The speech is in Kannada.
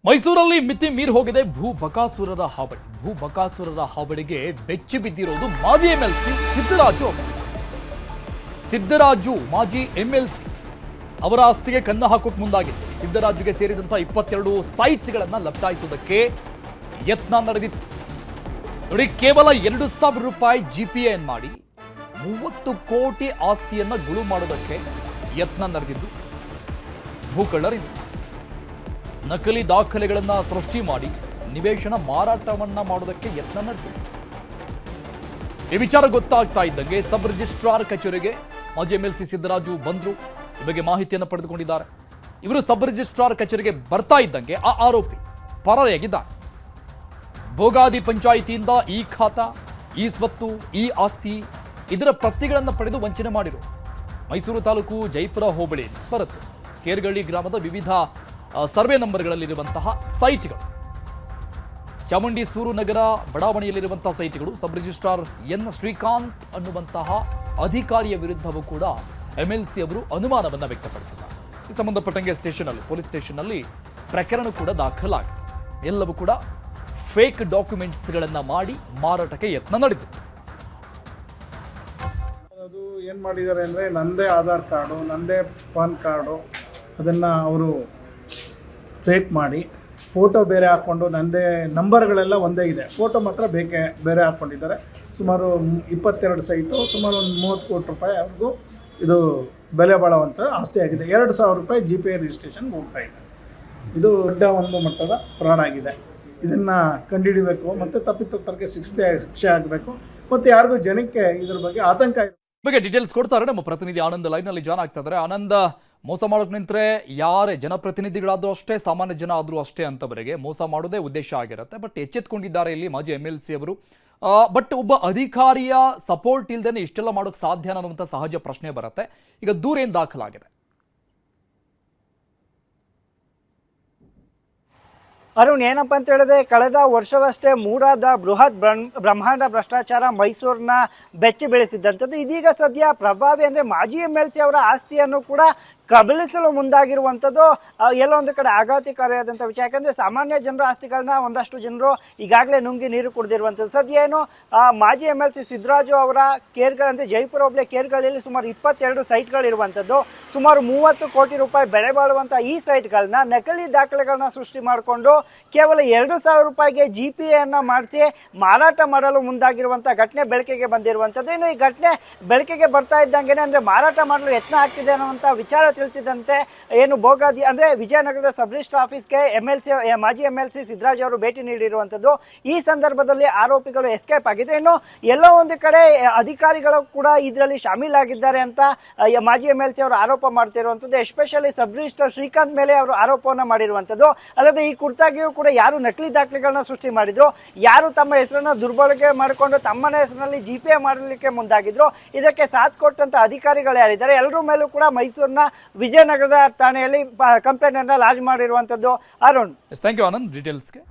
ಮೈಸೂರಲ್ಲಿ ಮಿತಿ ಮೀರಿ ಹೋಗಿದೆ ಭೂ ಬಕಾಸುರರ ಹಾವಳಿ. ಭೂ ಬಕಾಸುರರ ಹಾವಳಿಗೆ ಬೆಚ್ಚಿ ಬಿದ್ದಿರೋದು ಮಾಜಿ ಎಂಎಲ್ಸಿ ಸಿದ್ದರಾಜು ಅವರು. ಸಿದ್ದರಾಜು ಮಾಜಿ ಎಂಎಲ್ಸಿ ಅವರ ಆಸ್ತಿಗೆ ಕನ್ನ ಹಾಕೋಕ್ ಮುಂದಾಗಿದೆ. ಸಿದ್ದರಾಜುಗೆ ಸೇರಿದಂತಹ 22 ಸೈಟ್ಗಳನ್ನು ಲಪಟಾಯಿಸುವುದಕ್ಕೆ ಯತ್ನ ನಡೆದಿತ್ತು. ನೋಡಿ, ಕೇವಲ 2,000 ರೂಪಾಯಿ ಜಿಪಿಎನ್ ಮಾಡಿ 30 ಕೋಟಿ ಆಸ್ತಿಯನ್ನ ಗುಳು ಮಾಡೋದಕ್ಕೆ ಯತ್ನ ನಡೆದಿದ್ದು ಭೂಕಳ್ಳರಿಂದ. ನಕಲಿ ದಾಖಲೆಗಳನ್ನು ಸೃಷ್ಟಿ ಮಾಡಿ ನಿವೇಶನ ಮಾರಾಟವನ್ನ ಮಾಡೋದಕ್ಕೆ ಯತ್ನ ನಡೆಸಿದೆ. ಈ ವಿಚಾರ ಗೊತ್ತಾಗ್ತಾ ಇದ್ದಂಗೆ ಸಬ್ ರಿಜಿಸ್ಟ್ರಾರ್ ಕಚೇರಿಗೆ ಮಾಜಿ ಎಂಎಲ್ಸಿ ಸಿದ್ದರಾಜು ಬಂದ್ರು. ಈ ಬಗ್ಗೆ ಮಾಹಿತಿಯನ್ನು ಪಡೆದುಕೊಂಡಿದ್ದಾರೆ. ಇವರು ಸಬ್ ರಿಜಿಸ್ಟ್ರಾರ್ ಕಚೇರಿಗೆ ಬರ್ತಾ ಇದ್ದಂಗೆ ಆ ಆರೋಪಿ ಪರಾರಿಯಾಗಿದ್ದಾರೆ. ಭೋಗಾದಿ ಪಂಚಾಯಿತಿಯಿಂದ ಈ ಖಾತಾ, ಈ ಸ್ವತ್ತು, ಈ ಆಸ್ತಿ ಇದರ ಪ್ರತಿಗಳನ್ನು ಪಡೆದು ವಂಚನೆ ಮಾಡಿರು. ಮೈಸೂರು ತಾಲೂಕು ಜೈಪುರ ಹೋಬಳಿ ಬರುತ್ತೆ. ಕೇರ್ಗಳ್ಳಿ ಗ್ರಾಮದ ವಿವಿಧ ಸರ್ವೆ ನಂಬರ್ಗಳಲ್ಲಿರುವಂತಹ ಸೈಟ್ಗಳು, ಚಾಮುಂಡಿ ಸೂರು ನಗರ ಬಡಾವಣೆಯಲ್ಲಿರುವಂತಹ ಸೈಟ್ಗಳು. ಸಬ್ ರಿಜಿಸ್ಟ್ರಾರ್ ಎನ್ ಶ್ರೀಕಾಂತ್ ಅನ್ನುವಂತಹ ಅಧಿಕಾರಿಯ ವಿರುದ್ಧವೂ ಕೂಡ ಎಂಎಲ್ಸಿ ಅವರು ಅನುಮಾನವನ್ನು ವ್ಯಕ್ತಪಡಿಸಿದ್ದಾರೆ. ಈ ಸಂಬಂಧಪಟ್ಟಂಗೆ ಪೊಲೀಸ್ ಸ್ಟೇಷನ್ನಲ್ಲಿ ಪ್ರಕರಣ ಕೂಡ ದಾಖಲಾಗಿದೆ. ಎಲ್ಲವೂ ಕೂಡ ಫೇಕ್ ಡಾಕ್ಯುಮೆಂಟ್ಸ್ಗಳನ್ನು ಮಾಡಿ ಮಾರಾಟಕ್ಕೆ ಯತ್ನ ನಡೆದಿತ್ತು. ಅದು ಏನು ಮಾಡಿದ್ದಾರೆ ಅಂದರೆ, ನನ್ನದೇ ಆಧಾರ್ ಕಾರ್ಡು, ನನ್ನದೇ ಪಾನ್ ಕಾರ್ಡು ಅದನ್ನು ಅವರು ಫೇಕ್ ಮಾಡಿ ಫೋಟೋ ಬೇರೆ ಹಾಕ್ಕೊಂಡು, ನನ್ನದೇ ನಂಬರ್ಗಳೆಲ್ಲ ಒಂದೇ ಇದೆ, ಫೋಟೋ ಮಾತ್ರ ಬೇರೆ ಹಾಕ್ಕೊಂಡಿದ್ದಾರೆ. ಸುಮಾರು 22 ಸೈಟು, ಸುಮಾರು ಒಂದು 30 ಕೋಟಿ ರೂಪಾಯಿ ಅವ್ರಿಗೂ ಇದು ಬೆಲೆ ಬಾಳುವಂಥ ಆಸ್ತಿ ಆಗಿದೆ. 2,000 ರೂಪಾಯಿ GPA ರಿಜಿಸ್ಟ್ರೇಷನ್ಗೆ ಹೋಗ್ತಾ ಇದೆ. ಇದು ದೊಡ್ಡ ಒಂದು ಮಟ್ಟದ ಫ್ರಾಡ್ ಆಗಿದೆ. ಇದನ್ನು ಕಂಡುಹಿಡಿಬೇಕು ಮತ್ತು ತಪ್ಪಿತಸ್ಥರಿಗೆ ಶಿಕ್ಷೆ ಆಗಬೇಕು ಮತ್ತು ಯಾರಿಗೂ ಜನಕ್ಕೆ ಇದ್ರ ಬಗ್ಗೆ ಆತಂಕ ಇದೆ. ಬಗ್ಗೆ ಡೀಟೇಲ್ಸ್ ಕೊಡ್ತಾರೆ ನಮ್ಮ ಪ್ರತಿನಿಧಿ ಆನಂದ್. ಲೈವ್ನಲ್ಲಿ ಜಾಯ್ನ್ ಆಗ್ತಾ ಇದ್ದಾರೆ. ಆನಂದ್, ಮೋಸ ಮಾಡೋಕೆ ನಿಂತರೆ ಯಾರೇ ಜನಪ್ರತಿನಿಧಿಗಳಾದರೂ ಅಷ್ಟೇ, ಸಾಮಾನ್ಯ ಜನ ಆದರೂ ಅಷ್ಟೇ ಅಂತವರೆಗೆ ಮೋಸ ಮಾಡೋದೇ ಉದ್ದೇಶ ಆಗಿರುತ್ತೆ. ಬಟ್ ಎಚ್ಚೆತ್ಕೊಂಡಿದ್ದಾರೆ ಇಲ್ಲಿ ಮಾಜಿ ಎಂಎಲ್ಸಿ ಅವರು. ಬಟ್ ಒಬ್ಬ ಅಧಿಕಾರಿಯ ಸಪೋರ್ಟ್ ಇಲ್ದೇನೆ ಇಷ್ಟೆಲ್ಲ ಮಾಡೋಕೆ ಸಾಧ್ಯ ಅನ್ನುವಂಥ ಸಹಜ ಪ್ರಶ್ನೆ ಬರುತ್ತೆ. ಈಗ ದೂರ ಏನು ದಾಖಲಾಗಿದೆ? ಅರುಣ್, ಏನಪ್ಪ ಅಂತ ಹೇಳಿದ್ರೆ, ಕಳೆದ ವರ್ಷವಷ್ಟೇ ಮೂಡಾದ ಬೃಹತ್ ಬ್ರಹ್ಮಾಂಡ ಭ್ರಷ್ಟಾಚಾರ ಮೈಸೂರನ್ನ ಬೆಚ್ಚಿ ಬೆಳೆಸಿದ್ದಂಥದ್ದು. ಇದೀಗ ಸದ್ಯ ಪ್ರಭಾವಿ ಅಂದರೆ ಮಾಜಿ ಎಂಎಲ್ಸಿ ಅವರ ಆಸ್ತಿಯನ್ನು ಕೂಡ ಕಬಳಿಸಲು ಮುಂದಾಗಿರುವಂಥದ್ದು ಎಲ್ಲೋ ಒಂದು ಕಡೆ ಆಘಾತಕಾರಿಯಾದಂಥ ವಿಷಯ. ಯಾಕಂದರೆ ಸಾಮಾನ್ಯ ಜನರ ಆಸ್ತಿಗಳನ್ನ ಒಂದಷ್ಟು ಜನರು ಈಗಾಗಲೇ ನುಂಗಿ ನೀರು ಕುಡಿದಿರುವಂಥದ್ದು. ಸದ್ಯ ಏನು ಮಾಜಿ ಎಂಎಲ್ಸಿ ಸಿದ್ದರಾಜು ಅವರ ಕೇರ್ಗಳಂತೆ ಜೈಪುರ ಹೋಬಳಿ ಕೇರ್ಗಳಲ್ಲಿ ಸುಮಾರು 22 ಸೈಟ್ಗಳಿರುವಂಥದ್ದು. ಸುಮಾರು 30 ಕೋಟಿ ರೂಪಾಯಿ ಬೆಲೆ ಬಾಳುವಂಥ ಈ ಸೈಟ್ಗಳನ್ನ ನಕಲಿ ದಾಖಲೆಗಳನ್ನ ಸೃಷ್ಟಿ ಮಾಡಿಕೊಂಡು ಕೇವಲ 2,000 ರೂಪಾಯಿಗೆ GPAಯನ್ನು ಮಾಡಿಸಿ ಮಾರಾಟ ಮಾಡಲು ಮುಂದಾಗಿರುವಂಥ ಘಟನೆ ಬೆಳಕಿಗೆ ಬಂದಿರುವಂಥದ್ದು. ಇನ್ನು ಈ ಘಟನೆ ಬೆಳಕಿಗೆ ಬರ್ತಾ ಇದ್ದಂಗೆ ಅಂದರೆ ಮಾರಾಟ ಮಾಡಲು ಯತ್ನ ಆಗ್ತಿದೆ ಅನ್ನುವಂಥ ವಿಚಾರ ತಿಳಿಸಿದಂತೆ ಏನು ಭೋಗಾದಿ ಅಂದರೆ ವಿಜಯನಗರದ ಸಬ್ ರಿಜಿಸ್ಟ್ರಾರ್ ಆಫೀಸ್ಗೆ ಮಾಜಿ ಎಂಎಲ್ಸಿ ಸಿದ್ದರಾಜು ಅವರು ಭೇಟಿ ನೀಡಿರುವಂಥದ್ದು. ಈ ಸಂದರ್ಭದಲ್ಲಿ ಆರೋಪಿಗಳು ಎಸ್ಕೇಪ್ ಆಗಿದ್ರೆ, ಇನ್ನು ಎಲ್ಲೋ ಒಂದು ಕಡೆ ಅಧಿಕಾರಿಗಳು ಕೂಡ ಇದರಲ್ಲಿ ಶಾಮೀಲಾಗಿದ್ದಾರೆ ಅಂತ ಮಾಜಿ ಎಂಎಲ್ಸಿ ಅವರು ಆರೋಪ ಮಾಡ್ತಿರುವಂಥದ್ದು. ಎಸ್ಪೆಷಲಿ ಸಬ್ ರಿಜಿಸ್ಟ್ರಾರ್ ಶ್ರೀಕಾಂತ್ ಮೇಲೆ ಅವರು ಆರೋಪವನ್ನು ಮಾಡಿರುವಂಥದ್ದು. ಅಲ್ಲದೆ ಈ ಕುರಿತಾಗಿಯೂ ಕೂಡ ಯಾರು ನಕಲಿ ದಾಖಲೆಗಳನ್ನ ಸೃಷ್ಟಿ ಮಾಡಿದ್ರು, ಯಾರು ತಮ್ಮ ಹೆಸರನ್ನ ದುರ್ಬಳಕೆ ಮಾಡಿಕೊಂಡು ತಮ್ಮನ ಹೆಸರಿನಲ್ಲಿ GPA ಮಾಡಲಿಕ್ಕೆ ಮುಂದಾಗಿದ್ರು, ಇದಕ್ಕೆ ಸಾಥ್ ಕೊಟ್ಟಂತ ಅಧಿಕಾರಿಗಳು ಯಾರಿದ್ದಾರೆ ಎಲ್ಲರ ಮೇಲೂ ಕೂಡ ಮೈಸೂರಿನ ವಿಜಯನಗರದ ಠಾಣೆಯಲ್ಲಿ ಕಂಪ್ಲೇಂಟ್ ಅನ್ನು ಲಾಂಚ್ ಮಾಡಿರುವಂತದ್ದು. Arun, thank you Anand ಡೀಟೇಲ್ಸ್ಗೆ.